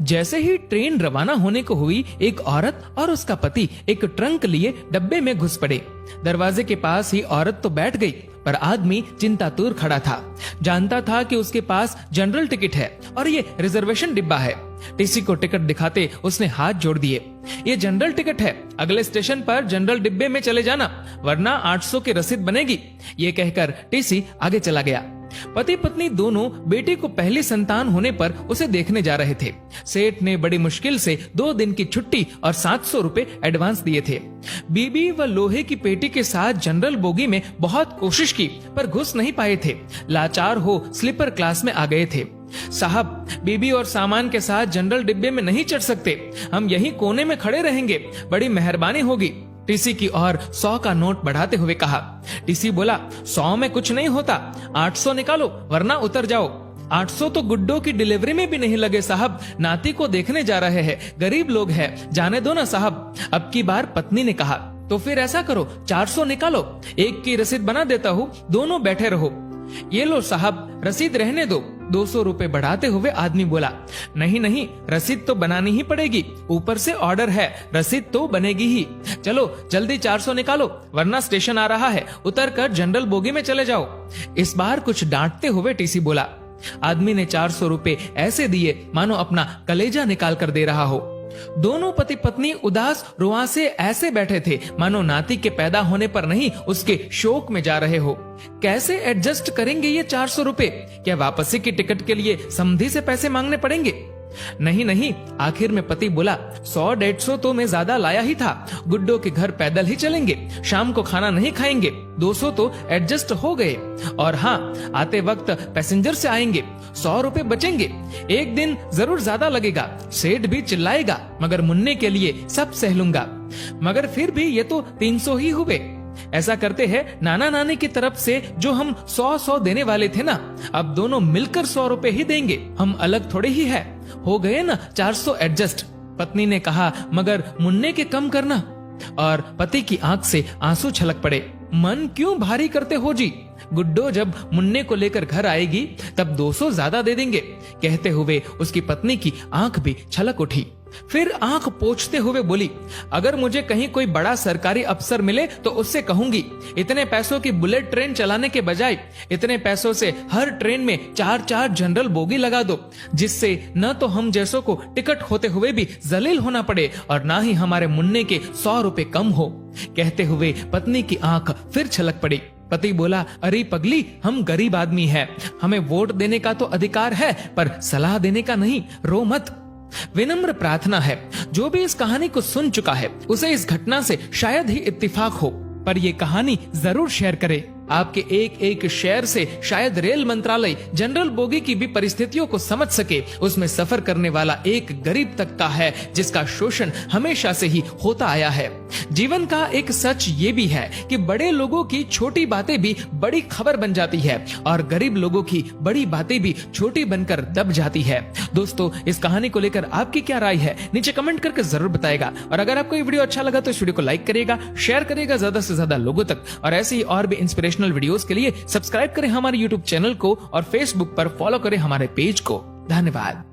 जैसे ही ट्रेन रवाना होने को हुई, एक औरत और उसका पति एक ट्रंक लिए डब्बे में घुस पड़े। दरवाजे के पास ही औरत तो बैठ गई, पर आदमी चिंतातुर खड़ा था। जानता था कि उसके पास जनरल टिकट है और ये रिजर्वेशन डिब्बा है। टीसी को टिकट दिखाते उसने हाथ जोड़ दिए। ये जनरल टिकट है, अगले स्टेशन पर जनरल डिब्बे में चले जाना, वरना 800 की रसीद बनेगी। ये कहकर टीसी आगे चला गया। पति पत्नी दोनों बेटी को पहली संतान होने पर उसे देखने जा रहे थे। सेठ ने बड़ी मुश्किल से 2 दिन की छुट्टी और 700 रुपए एडवांस दिए थे। बीबी व लोहे की पेटी के साथ जनरल बोगी में बहुत कोशिश की, पर घुस नहीं पाए थे। लाचार हो स्लीपर क्लास में आ गए थे। साहब, बीबी और सामान के साथ जनरल डिब्बे में नहीं चढ़ सकते, हम यहीं कोने में खड़े रहेंगे, बड़ी मेहरबानी होगी। टीसी की ओर 100 का नोट बढ़ाते हुए कहा। टीसी बोला, 100 में कुछ नहीं होता, 800 निकालो वरना उतर जाओ। 800 तो गुड्डो की डिलीवरी में भी नहीं लगे साहब, नाती को देखने जा रहे हैं, गरीब लोग हैं, जाने दो ना साहब। अब की बार पत्नी ने कहा, तो फिर ऐसा करो 400 निकालो, एक की रसीद बना देता हूँ, दोनों बैठे रहो। ये लो साहब, रसीद रहने दो। 200 रुपए बढ़ाते हुए आदमी बोला, नहीं नहीं, रसीद तो बनानी ही पड़ेगी, ऊपर से ऑर्डर है, रसीद तो बनेगी ही। चलो जल्दी 400 निकालो, वरना स्टेशन आ रहा है, उतर कर जनरल बोगी में चले जाओ। इस बार कुछ डांटते हुए टीसी बोला। आदमी ने 400 रुपए ऐसे दिए मानो अपना कलेजा निकाल कर दे रहा हो। दोनों पति पत्नी उदास रुआंसे ऐसे बैठे थे मानो नाती के पैदा होने पर नहीं, उसके शोक में जा रहे हो। कैसे एडजस्ट करेंगे ये 400 रुपए? क्या वापसी की टिकट के लिए समधी से पैसे मांगने पड़ेंगे? नहीं नहीं, आखिर में पति बोला, 100-150 तो मैं ज्यादा लाया ही था, गुड्डो के घर पैदल ही चलेंगे, शाम को खाना नहीं खाएंगे, 200 तो एडजस्ट हो गए। और हाँ, आते वक्त पैसेंजर से आएंगे, 100 रुपए बचेंगे। एक दिन जरूर ज्यादा लगेगा, सेठ भी चिल्लाएगा, मगर मुन्ने के लिए सब सह लूंगा। मगर फिर भी ये तो 300 ही हुए। ऐसा करते हैं, नाना नानी की तरफ से जो हम 100 देने वाले थे ना, अब दोनों मिलकर 100 रुपए ही देंगे, हम अलग थोड़े ही है। हो गए ना 400 एडजस्ट। पत्नी ने कहा, मगर मुन्ने के कम करना। और पति की आंख से आंसू छलक पड़े। मन क्यों भारी करते हो जी, गुड्डो जब मुन्ने को लेकर घर आएगी तब 200 ज्यादा दे देंगे। कहते हुए उसकी पत्नी की आंख भी छलक उठी। फिर आंख पोंछते हुए बोली, अगर मुझे कहीं कोई बड़ा सरकारी अफसर मिले तो उससे कहूंगी, इतने पैसों की बुलेट ट्रेन चलाने के बजाय इतने पैसों से हर ट्रेन में 4-4 जनरल बोगी लगा दो, जिससे न तो हम जैसों को टिकट होते हुए भी जलील होना पड़े और ना ही हमारे मुन्ने के 100 रुपए कम हो। कहते हुए पत्नी की आंख फिर छलक पड़ी। पति बोला, अरे पगली, हम गरीब आदमी हैं, हमें वोट देने का तो अधिकार है, पर सलाह देने का नहीं, रो मत। विनम्र प्रार्थना है, जो भी इस कहानी को सुन चुका है उसे इस घटना से शायद ही इत्तेफाक हो, पर ये कहानी जरूर शेयर करे। आपके एक एक शेयर से शायद रेल मंत्रालय जनरल बोगी की भी परिस्थितियों को समझ सके। उसमें सफर करने वाला एक गरीब तबका है जिसका शोषण हमेशा से ही होता आया है। जीवन का एक सच ये भी है कि बड़े लोगों की छोटी बातें भी बड़ी खबर बन जाती है और गरीब लोगों की बड़ी बातें भी छोटी बनकर दब जाती है। दोस्तों, इस कहानी को लेकर आपकी क्या राय है, नीचे कमेंट करके जरूर बताएगा। और अगर आपको ये वीडियो अच्छा लगा तो इस वीडियो को लाइक करिएगा, शेयर करिएगा ज्यादा से ज्यादा लोगों तक। और ऐसे ही और भी इंस्पिरेशनल वीडियोस के लिए सब्सक्राइब करें हमारे YouTube चैनल को और Facebook पर फॉलो करें हमारे पेज को। धन्यवाद।